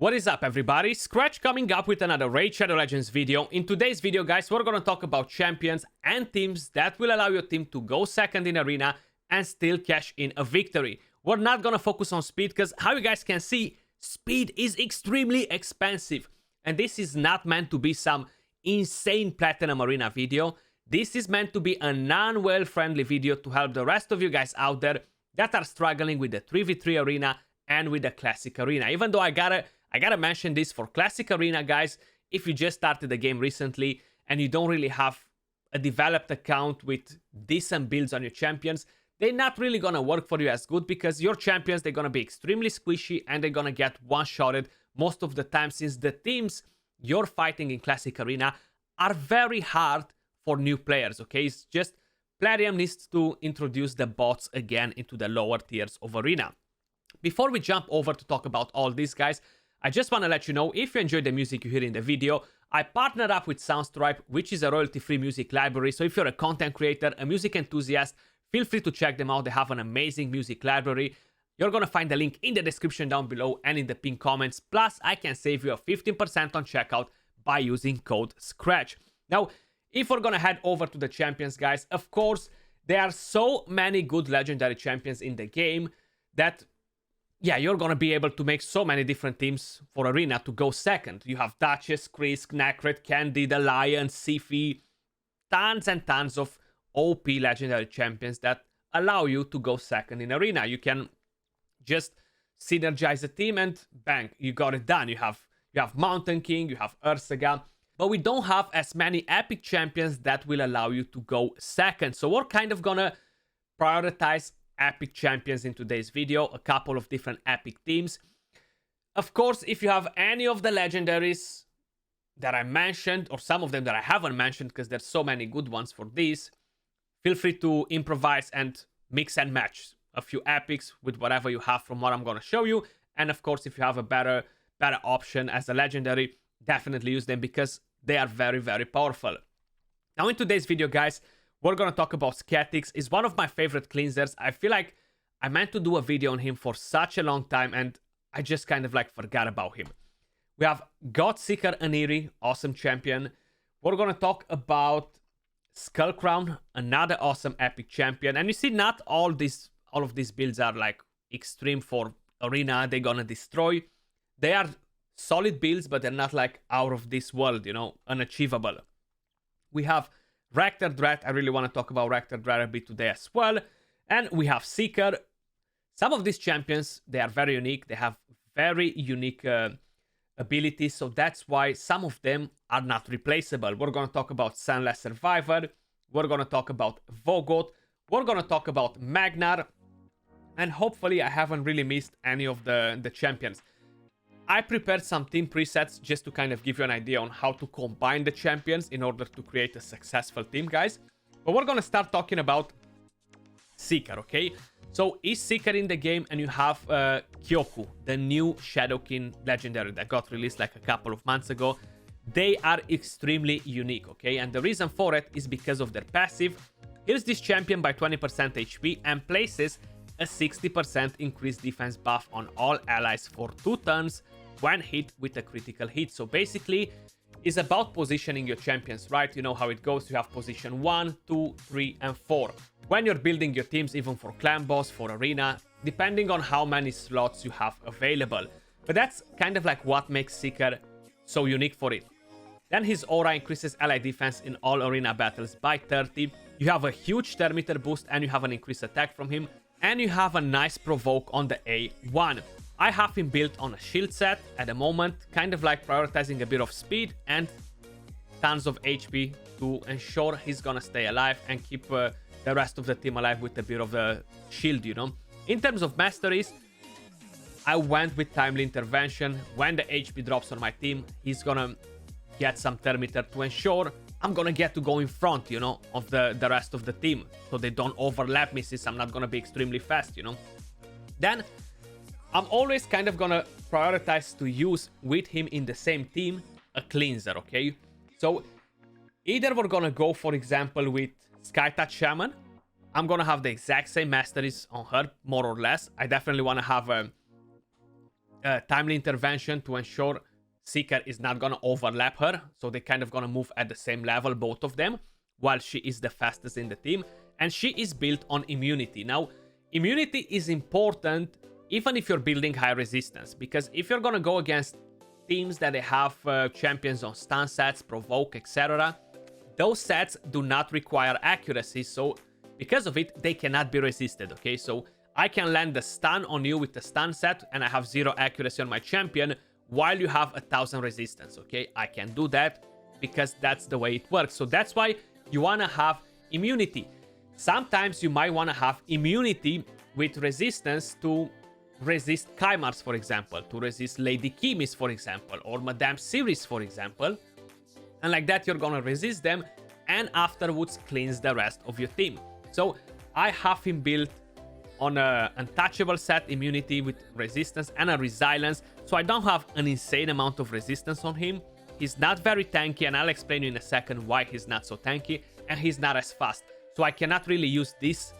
What is up, everybody? Skratch coming up with another Raid Shadow Legends video. In today's video, guys, we're gonna talk about champions and teams that will allow your team to go second in arena and still cash in a victory. We're not gonna focus on speed because, how you guys can see, speed is extremely expensive. And this is not meant to be some insane Platinum Arena video. This is meant to be a non-well friendly video to help the rest of you guys out there that are struggling with the 3v3 arena and with the Classic Arena. Even though I gotta mention this for Classic Arena, guys. If you just started the game recently and you don't really have a developed account with decent builds on your champions, they're not really gonna work for you as good because your champions, they're gonna be extremely squishy and they're gonna get one-shotted most of the time, since the teams you're fighting in Classic Arena are very hard for new players, okay? It's just Plarium needs to introduce the bots again into the lower tiers of Arena. Before we jump over to talk about all these, guys, I just want to let you know, if you enjoyed the music you hear in the video, I partnered up with Soundstripe, which is a royalty-free music library. So if you're a content creator, a music enthusiast, feel free to check them out. They have an amazing music library. You're going to find the link in the description down below and in the pinned comments. Plus, I can save you a 15% on checkout by using code SCRATCH. Now, if we're going to head over to the champions, guys, of course, there are so many good legendary champions in the game that, yeah, you're going to be able to make so many different teams for Arena to go second. You have Duchess, Chris, Knackrett, Candy, the Lion, Sifi, tons and tons of OP legendary champions that allow you to go second in Arena. You can just synergize a team and bang, you got it done. You have Mountain King, you have Ursaga, but we don't have as many epic champions that will allow you to go second. So we're kind of gonna prioritize epic champions in today's video, a couple of different epic teams. Of course, if you have any of the legendaries that I mentioned, or some of them that I haven't mentioned, because there's so many good ones for these, feel free to improvise and mix and match a few epics with whatever you have from what I'm going to show you. And of course, if you have a better option as a legendary, definitely use them because they are very, very powerful. Now in today's video, guys, we're going to talk about Skratch. He's one of my favorite cleansers. I feel like I meant to do a video on him for such a long time and I just kind of like forgot about him. We have Godseeker Aniri, awesome champion. We're going to talk about Skullcrown, another awesome epic champion. And you see, not all of these builds are like extreme for Arena. They're going to destroy. They are solid builds, but they're not like out of this world, you know, unachievable. We have Rector Dread. I really want to talk about Rector Dread a bit today as well. And we have Seeker. Some of these champions, they are very unique. They have very unique abilities. So that's why some of them are not replaceable. We're going to talk about Sunless Survivor. We're going to talk about Vogot. We're going to talk about Magnar. And hopefully I haven't really missed any of the champions. I prepared some team presets just to kind of give you an idea on how to combine the champions in order to create a successful team, guys. But we're going to start talking about Seeker, okay? So is Seeker in the game, and you have Kyoku, the new Shadowkin legendary that got released like a couple of months ago. They are extremely unique, okay? And the reason for it is because of their passive. Heals this champion by 20% HP and places a 60% increased defense buff on all allies for 2 turns when hit with a critical hit. So basically, it's about positioning your champions, right? You know how it goes. You have position 1, 2, 3, and 4. When you're building your teams, even for clan boss, for arena, depending on how many slots you have available. But that's kind of like what makes Seeker so unique for it. Then his aura increases ally defense in all arena battles by 30. You have a huge thermometer boost and you have an increased attack from him. And you have a nice provoke on the A1. I have him built on a shield set at the moment, kind of like prioritizing a bit of speed and tons of HP to ensure he's gonna stay alive and keep the rest of the team alive with a bit of a shield, you know. In terms of masteries, I went with timely intervention. When the HP drops on my team, he's gonna get some thermometer to ensure I'm gonna get to go in front, you know, of the rest of the team, so they don't overlap me, since I'm not gonna be extremely fast, you know. Then I'm always kind of gonna prioritize to use with him in the same team a cleanser, okay? So either we're gonna go, for example, with Skytouch Shaman. I'm gonna have the exact same masteries on her, more or less. I definitely want to have timely intervention to ensure Seeker is not gonna overlap her. So they're kind of gonna move at the same level, both of them, while she is the fastest in the team. And she is built on immunity. Now, immunity is important even if you're building high resistance, because if you're gonna go against teams that they have champions on stun sets, provoke, etc., those sets do not require accuracy, so because of it, they cannot be resisted, okay? So I can land the stun on you with the stun set, and I have 0 accuracy on my champion, while you have 1000 resistance, okay? I can do that because that's the way it works. So that's why you wanna have immunity. Sometimes you might wanna have immunity with resistance to resist Kymars, for example, to resist Lady Kimis, for example, or Madame Series, for example. And like that, you're gonna resist them and afterwards cleanse the rest of your team. So I have him built on a untouchable set, immunity with resistance and a resilience. So I don't have an insane amount of resistance on him. He's not very tanky, and I'll explain you in a second why he's not so tanky, and he's not as fast. So I cannot really use this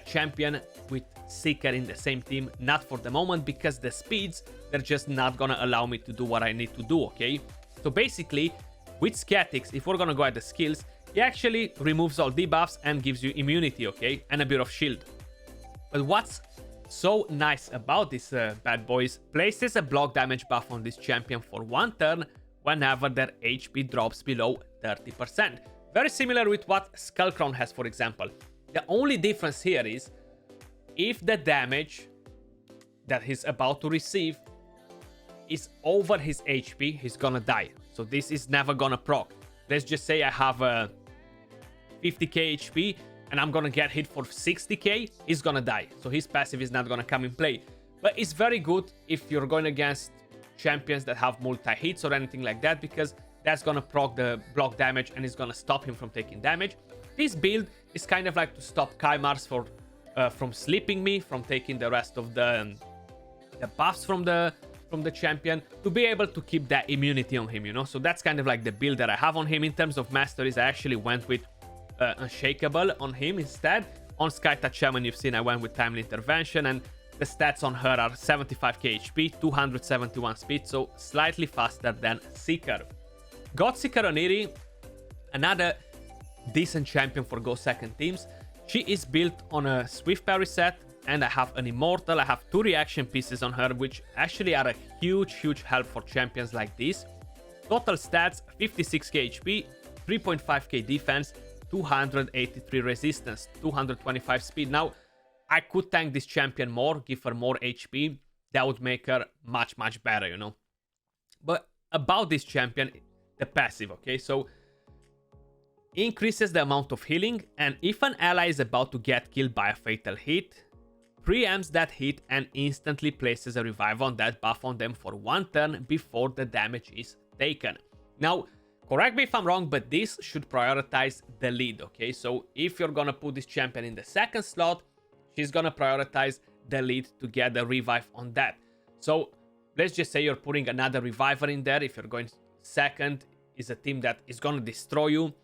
champion with Seeker in the same team, not for the moment, because the speeds, they're just not gonna allow me to do what I need to do, okay? So basically, with Scatix, if we're gonna go at the skills, he actually removes all debuffs and gives you immunity, okay? And a bit of shield. But what's so nice about this bad boy is places a block damage buff on this champion for 1 turn whenever their HP drops below 30%. Very similar with what Skullcrown has, for example. The only difference here is if the damage that he's about to receive is over his HP, he's gonna die. So this is never gonna proc. Let's just say I have a 50k HP and I'm gonna get hit for 60k, he's gonna die. So his passive is not gonna come in play. But it's very good if you're going against champions that have multi-hits or anything like that, because that's gonna proc the block damage and it's gonna stop him from taking damage. This build is kind of like to stop Kymars from sleeping me, from taking the rest of the buffs from the champion, to be able to keep that immunity on him, you know? So that's kind of like the build that I have on him. In terms of masteries, I actually went with Unshakable on him instead. On Skytouch Shaman, you've seen I went with Timely Intervention, and the stats on her are 75k HP, 271 speed, so slightly faster than Seeker. Godseeker Oniri, another decent champion for Go Second teams. She is built on a Swift Parry set, and I have an Immortal. I have 2 reaction pieces on her, which actually are a huge help for champions like this. Total stats, 56k HP, 3.5k defense, 283 resistance, 225 speed. Now, I could tank this champion more, give her more HP. That would make her much better, you know? But about this champion, the passive, okay? So, increases the amount of healing, and if an ally is about to get killed by a fatal hit, preempts that hit and instantly places a revive on that buff on them for 1 turn before the damage is taken. Now, correct me if I'm wrong, but this should prioritize the lead, okay? So if you're gonna put this champion in the second slot, she's gonna prioritize the lead to get the revive on that. So let's just say you're putting another reviver in there. If you're going second, is a team that is gonna destroy you.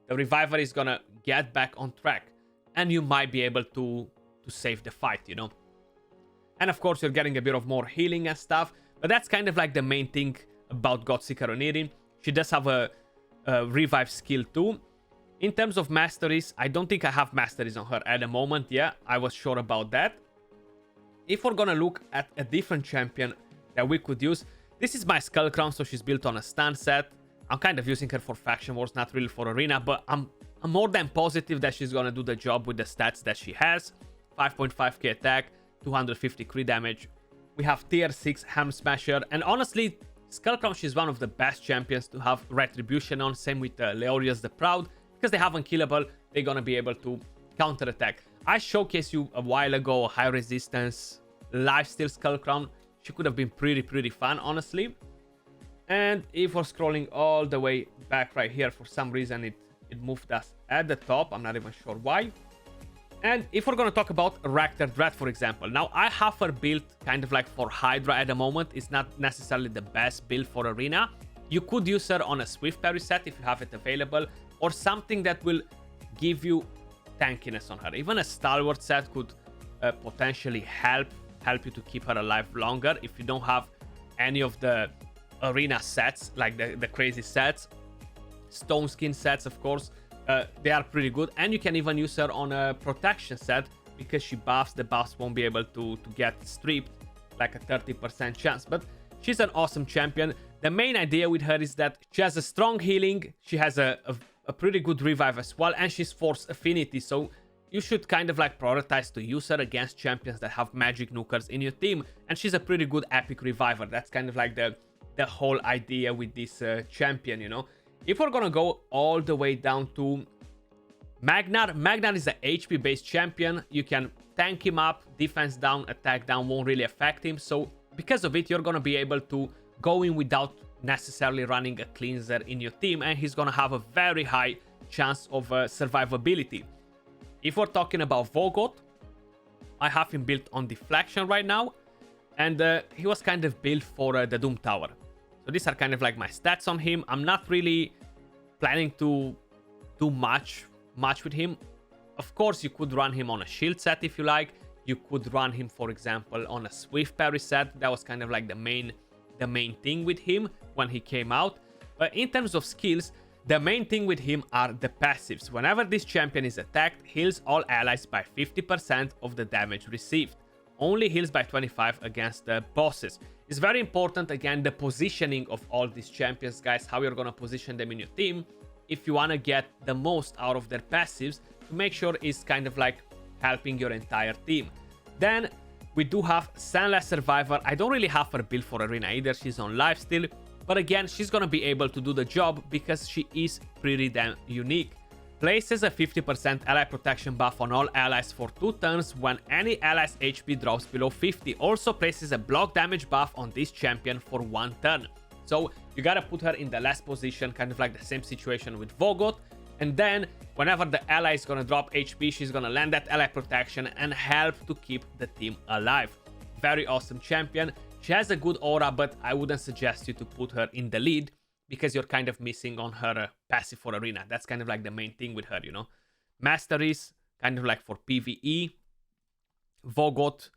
The reviver is gonna get back on track, and you might be able to save the fight, you know? And of course, you're getting a bit of more healing and stuff, but that's kind of like the main thing about Godseeker Oniri. She does have a revive skill too. In terms of masteries, I don't think I have masteries on her at the moment. Yeah, I was sure about that. If we're gonna look at a different champion that we could use, this is my Skullcrown, so she's built on a stun set. I'm kind of using her for faction wars, not really for arena, but I'm more than positive that she's gonna do the job with the stats that she has. 5.5k attack, 250 crit damage. We have tier 6 Ham Smasher, and honestly, Skullcrown, she's one of the best champions to have Retribution on. Same with Leorius the Proud, because they have Unkillable, they're gonna be able to counter attack. I showcased you a while ago a high resistance lifesteal Skullcrown. She could have been pretty fun, honestly. And if we're scrolling all the way back right here, for some reason it moved us at the top. I'm not even sure why. And if we're going to talk about Ractor Dread, for example, now I have her built kind of like for Hydra at the moment. It's not necessarily the best build for Arena. You could use her on a Swift Parry set if you have it available, or something that will give you tankiness on her. Even a Stalwart set could potentially help you to keep her alive longer if you don't have any of the arena sets, like the crazy sets, stone skin sets, of course. They are pretty good, and you can even use her on a protection set because she buffs. The buffs won't be able to get stripped, like a 30% chance. But she's an awesome champion. The main idea with her is that she has a strong healing, she has a pretty good revive as well, and she's force affinity, so you should kind of like prioritize to use her against champions that have magic nukers in your team. And she's a pretty good epic reviver. That's kind of like the whole idea with this champion, you know. If we're gonna go all the way down to Magnar, Magnar is an HP based champion. You can tank him up, defense down, attack down won't really affect him. So because of it, you're gonna be able to go in without necessarily running a cleanser in your team, and he's gonna have a very high chance of survivability. If we're talking about Vogot, I have him built on deflection right now, and he was kind of built for the Doom Tower. So these are kind of like my stats on him. I'm not really planning to do much with him. Of course, you could run him on a shield set if you like. You could run him, for example, on a Swift parry set. That was kind of like the main thing with him when he came out. But in terms of skills, the main thing with him are the passives. Whenever this champion is attacked, heals all allies by 50% of the damage received. Only heals by 25 against the bosses. It's very important, again, the positioning of all these champions, guys, how you're gonna position them in your team if you wanna get the most out of their passives to make sure it's kind of like helping your entire team. Then we do have Sunless Survivor. I don't really have her built for Arena either. She's on life still. But again, she's gonna be able to do the job because she is pretty damn unique. Places a 50% ally protection buff on all allies for 2 turns when any ally's HP drops below 50. Also places a block damage buff on this champion for 1 turn. So you gotta put her in the last position, kind of like the same situation with Vogot. And then whenever the ally is gonna drop HP, she's gonna land that ally protection and help to keep the team alive. Very awesome champion. She has a good aura, but I wouldn't suggest you to put her in the lead because you're kind of missing on her passive for Arena. That's kind of like the main thing with her, you know. Masteries, kind of like for PvE. Vogot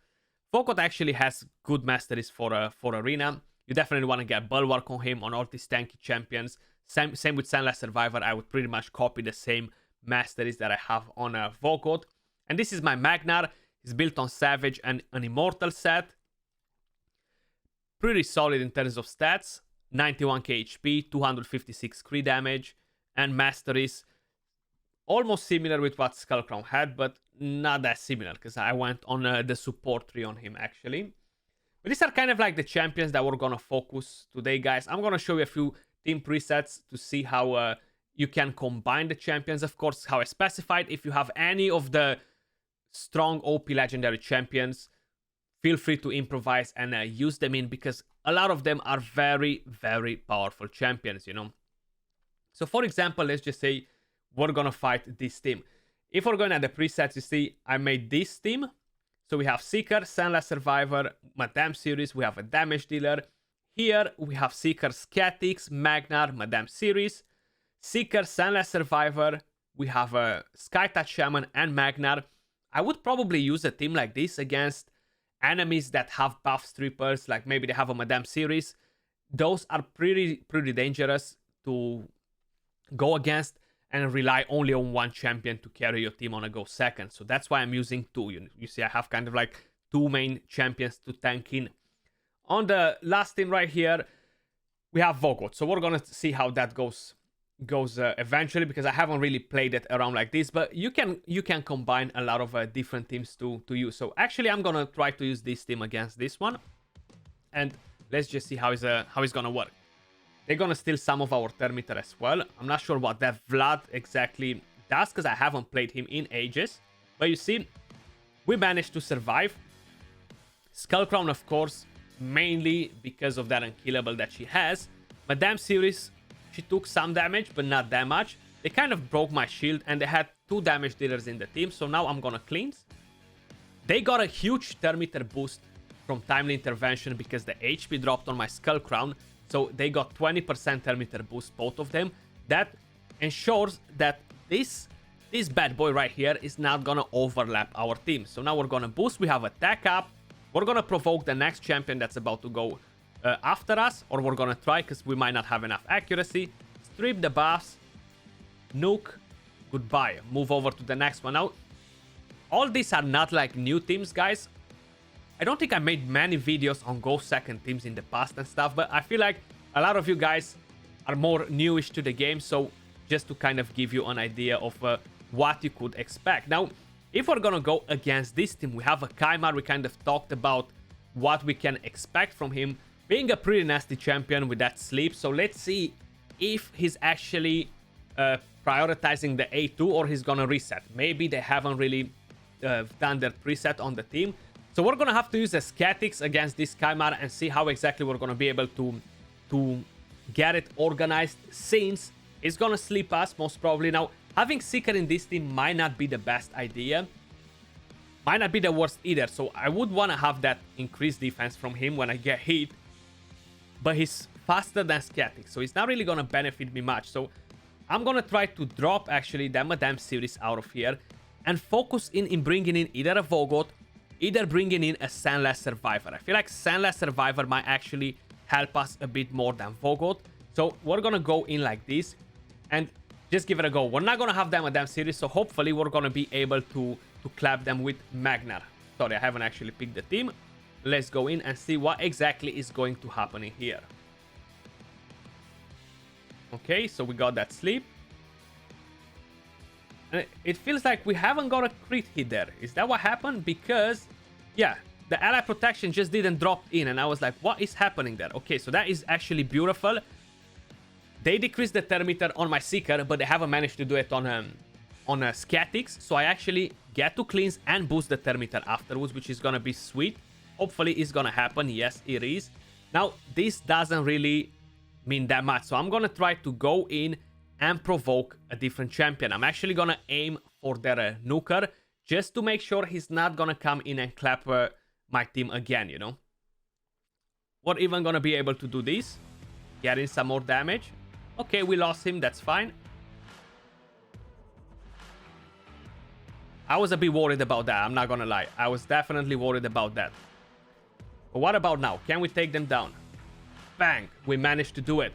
actually has good masteries for Arena. You definitely want to get Bulwark on him on all these tanky champions. Same with Sunless Survivor. I would pretty much copy the same masteries that I have on Vogot. And this is my Magnar. He's built on Savage and an Immortal set. Pretty solid in terms of stats. 91k HP, 256 crit damage, and masteries. Almost similar with what Skullcrown had, but not that similar because I went on the support tree on him actually. But these are kind of like the champions that we're gonna focus today, guys. I'm gonna show you a few team presets to see how you can combine the champions. Of course, how I specified. If you have any of the strong OP legendary champions, feel free to improvise and use them in because a lot of them are very, very powerful champions, you know. So for example, let's just say we're gonna fight this team. If we're going at the presets, you see I made this team. So we have Seeker, Sunless Survivor, Madame Series, we have a damage dealer. Here we have Seeker, Scatix, Magnar, Madame Series. Seeker, Sunless Survivor, we have a Skytouch Shaman and Magnar. I would probably use a team like this against enemies that have buff strippers, like maybe they have a Madame Series. Those are pretty dangerous to go against and rely only on one champion to carry your team on a go second. So that's why I'm using 2. You see, I have kind of like 2 main champions to tank in. On the last team right here, we have Vogot. So we're gonna see how that goes eventually because I haven't really played it around like this, but you can combine a lot of different teams to use. So actually I'm gonna try to use this team against this one, and let's just see how it's gonna work. They're gonna steal some of our Termiter as well. I'm not sure what that Vlad exactly does because I haven't played him in ages, but you see we managed to survive. Skullcrown, of course, mainly because of that unkillable that she has. Madame Series, she took some damage, but not that much. They kind of broke my shield, and they had 2 damage dealers in the team, so now I'm gonna cleanse. They got a huge Termiter boost from Timely Intervention because the HP dropped on my Skullcrown, so they got 20% Termiter boost, both of them. That ensures that this bad boy right here is not gonna overlap our team. So now we're gonna boost, we have attack up. We're gonna provoke the next champion that's about to go after us, or we're gonna try because we might not have enough accuracy. Strip the buffs. Nuke. Goodbye. Move over to the next one. Now, all these are not like new teams, guys. I don't think I made many videos on Go Second teams in the past and stuff, but I feel like a lot of you guys are more newish to the game, so just to kind of give you an idea of what you could expect. Now, if we're gonna go against this team, we have a Kymar. We kind of talked about what we can expect from him, being a pretty nasty champion with that sleep. So let's see if he's actually prioritizing the A2 or he's gonna reset. Maybe they haven't really done their preset on the team. So we're gonna have to use a Scatix against this Kymar and see how exactly we're gonna be able to get it organized, since it's gonna sleep us most probably. Now, having Seeker in this team might not be the best idea. Might not be the worst either. So I would want to have that increased defense from him when I get hit. But he's faster than Scatix, so it's not really gonna benefit me much. So I'm gonna try to drop actually the Madame series out of here and focus in bringing in either a Vogot, either bringing in a Sandless Survivor. I feel like Sandless Survivor might actually help us a bit more than Vogot. So we're gonna go in like this and just give it a go. We're not gonna have them a damn series, so hopefully we're gonna be able to clap them with Magnar. Sorry, I haven't actually picked the team. Let's go in and see what exactly is going to happen in here. Okay, so we got that sleep. And it feels like we haven't got a crit hit there. Is that what happened? Because, yeah, the ally protection just didn't drop in, and I was like, what is happening there? Okay, so that is actually beautiful. They decreased the thermometer on my Seeker, but they haven't managed to do it on a Scatix. So I actually get to cleanse and boost the thermometer afterwards, which is gonna be sweet. Hopefully it's gonna happen. Yes, it is. Now, this doesn't really mean that much, so I'm gonna try to go in and provoke a different champion. I'm actually gonna aim for their nuker, just to make sure he's not gonna come in and clap my team again, you know. We're even gonna be able to do this, getting some more damage. Okay, we lost him, that's fine. I was a bit worried about that, I'm not gonna lie. I was definitely worried about that. But what about now? Can we take them down? Bang! We managed to do it.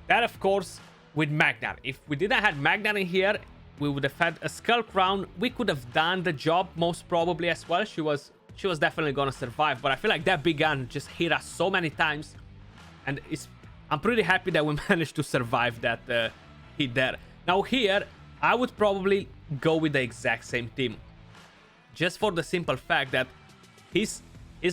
That, of course, with Magnar. If we didn't have Magnar in here, we would have had a Skull Crown. We could have done the job, most probably, as well. She was definitely gonna survive. But I feel like that big gun just hit us so many times. And I'm pretty happy that we managed to survive that hit there. Now here, I would probably go with the exact same team. Just for the simple fact that he's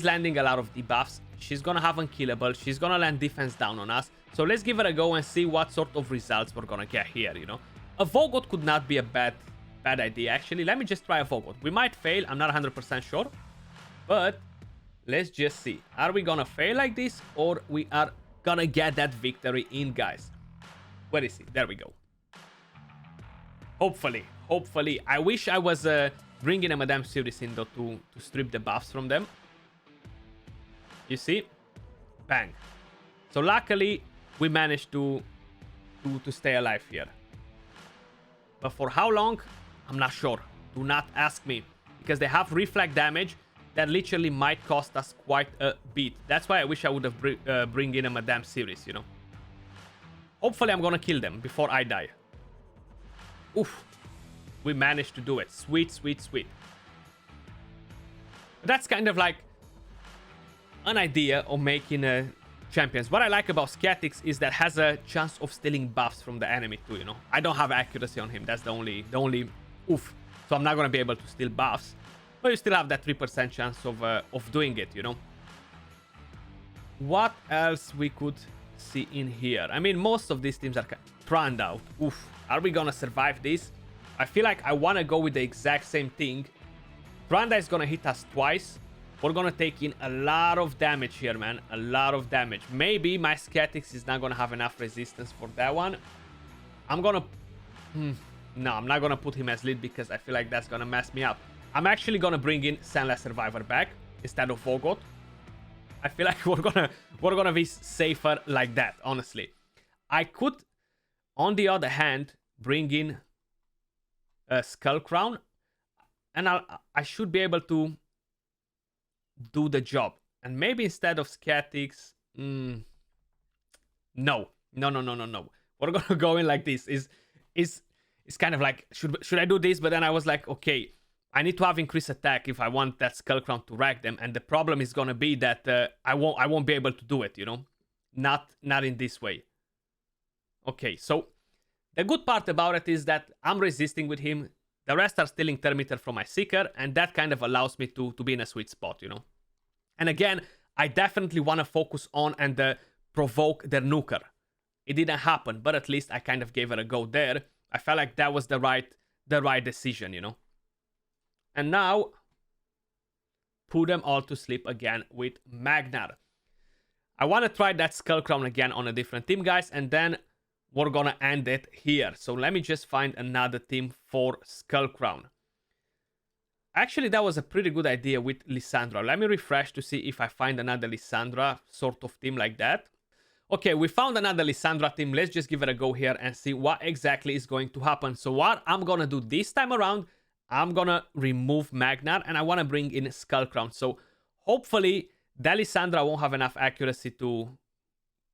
landing a lot of debuffs. She's gonna have unkillable. She's gonna land defense down on us. So let's give it a go and see what sort of results we're gonna get here, you know. A Vogot could not be a bad idea, actually. Let me just try a Vogot. We might fail. I'm not 100% sure. But let's just see. Are we gonna fail like this, or we are gonna get that victory in, guys? Where is he? There we go. Hopefully. I wish I was bringing a Madame series in, though, to strip the buffs from them. You see? Bang. So luckily, we managed to stay alive here. But for how long? I'm not sure. Do not ask me. Because they have reflect damage that literally might cost us quite a bit. That's why I wish I would have bring in a Madame series, you know. Hopefully I'm gonna kill them before I die. Oof. We managed to do it. Sweet. That's kind of like an idea of making champions. What I like about Scatix is that has a chance of stealing buffs from the enemy too, you know. I don't have accuracy on him. That's the only oof. So I'm not gonna be able to steal buffs. But you still have that 3% chance of doing it, you know. What else we could see in here? I mean, most of these teams are Trand out. Oof. Are we gonna survive this? I feel like I wanna go with the exact same thing. Tranda is gonna hit us twice. We're gonna take in a lot of damage here, man. A lot of damage. Maybe my Scatix is not gonna have enough resistance for that one. I'm gonna... No, I'm not gonna put him as lead because I feel like that's gonna mess me up. I'm actually gonna bring in Sandless Survivor back instead of Vogot. I feel like we're gonna be safer like that, honestly. I could, on the other hand, bring in a Skull Crown, and I should be able to do the job. And maybe instead of Scatix, No. No, no, no, no, no, no. We're gonna go in like this. Is kind of like, should I do this? But then I was like, okay, I need to have increased attack if I want that Skull Crown to wreck them. And the problem is gonna be that I won't be able to do it, you know? Not in this way. Okay, so the good part about it is that I'm resisting with him. The rest are stealing Thermiter from my Seeker, and that kind of allows me to be in a sweet spot, you know? And again, I definitely want to focus on and provoke their Nuker. It didn't happen, but at least I kind of gave it a go there. I felt like that was the right decision, you know? And now, put them all to sleep again with Magnar. I want to try that Skull Crown again on a different team, guys, and then we're gonna end it here. So let me just find another team for Skull Crown. Actually, that was a pretty good idea with Lissandra. Let me refresh to see if I find another Lissandra sort of team like that. Okay, we found another Lissandra team. Let's just give it a go here and see what exactly is going to happen. So what I'm gonna do this time around, I'm gonna remove Magnar and I want to bring in Skull Crown. So hopefully, that Lissandra won't have enough accuracy to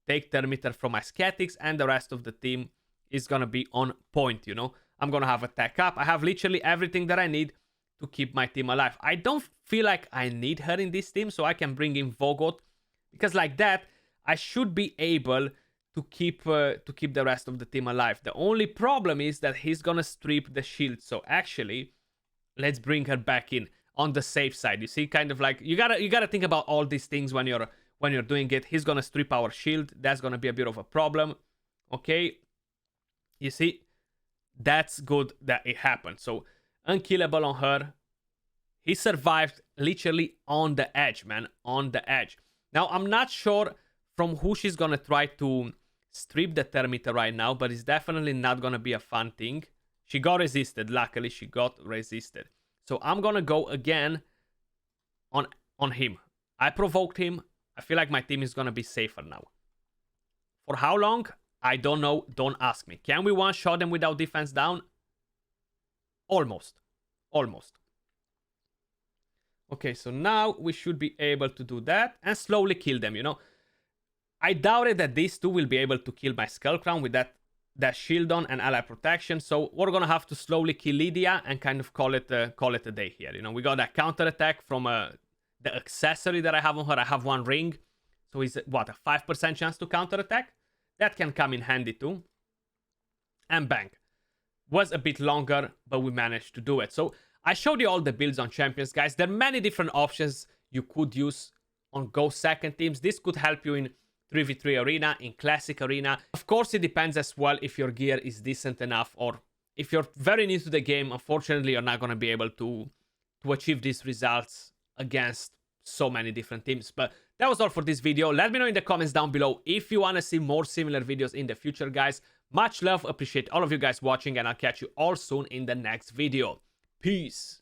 take Thermiter from my Scatics, and the rest of the team is gonna be on point, you know? I'm gonna have attack up. I have literally everything that I need to keep my team alive. I don't feel like I need her in this team, so I can bring in Vogot, because like that, I should be able to keep the rest of the team alive. The only problem is that he's gonna strip the shield, so actually, let's bring her back in on the safe side. You see, kind of like, you gotta think about all these things when you're doing it. He's gonna strip our shield. That's gonna be a bit of a problem. Okay. You see? That's good that it happened. So, unkillable on her. He survived literally on the edge, man. On the edge. Now, I'm not sure from who she's gonna try to strip the Thermiter right now, but it's definitely not gonna be a fun thing. She got resisted. Luckily, she got resisted. So, I'm gonna go again on him. I provoked him. I feel like my team is gonna be safer now. For how long? I don't know. Don't ask me. Can we one-shot them without defense down? Almost. Almost. Okay, so now we should be able to do that and slowly kill them, you know? I doubted that these two will be able to kill my Skull Crown with that shield on and ally protection, so we're gonna have to slowly kill Lydia and kind of call it a day here, you know? We got that counter attack from the accessory that I have on her. I have one ring, so it's what, a 5% chance to counter attack? That can come in handy too. And bang. Was a bit longer, but we managed to do it. So I showed you all the builds on champions, guys. There are many different options you could use on Go Second teams. This could help you in 3v3 arena, in classic arena. Of course, it depends as well if your gear is decent enough, or if you're very new to the game, unfortunately, you're not going to be able to achieve these results against so many different teams. But that was all for this video. Let me know in the comments down below if you want to see more similar videos in the future, guys. Much love, appreciate all of you guys watching, and I'll catch you all soon in the next video. Peace.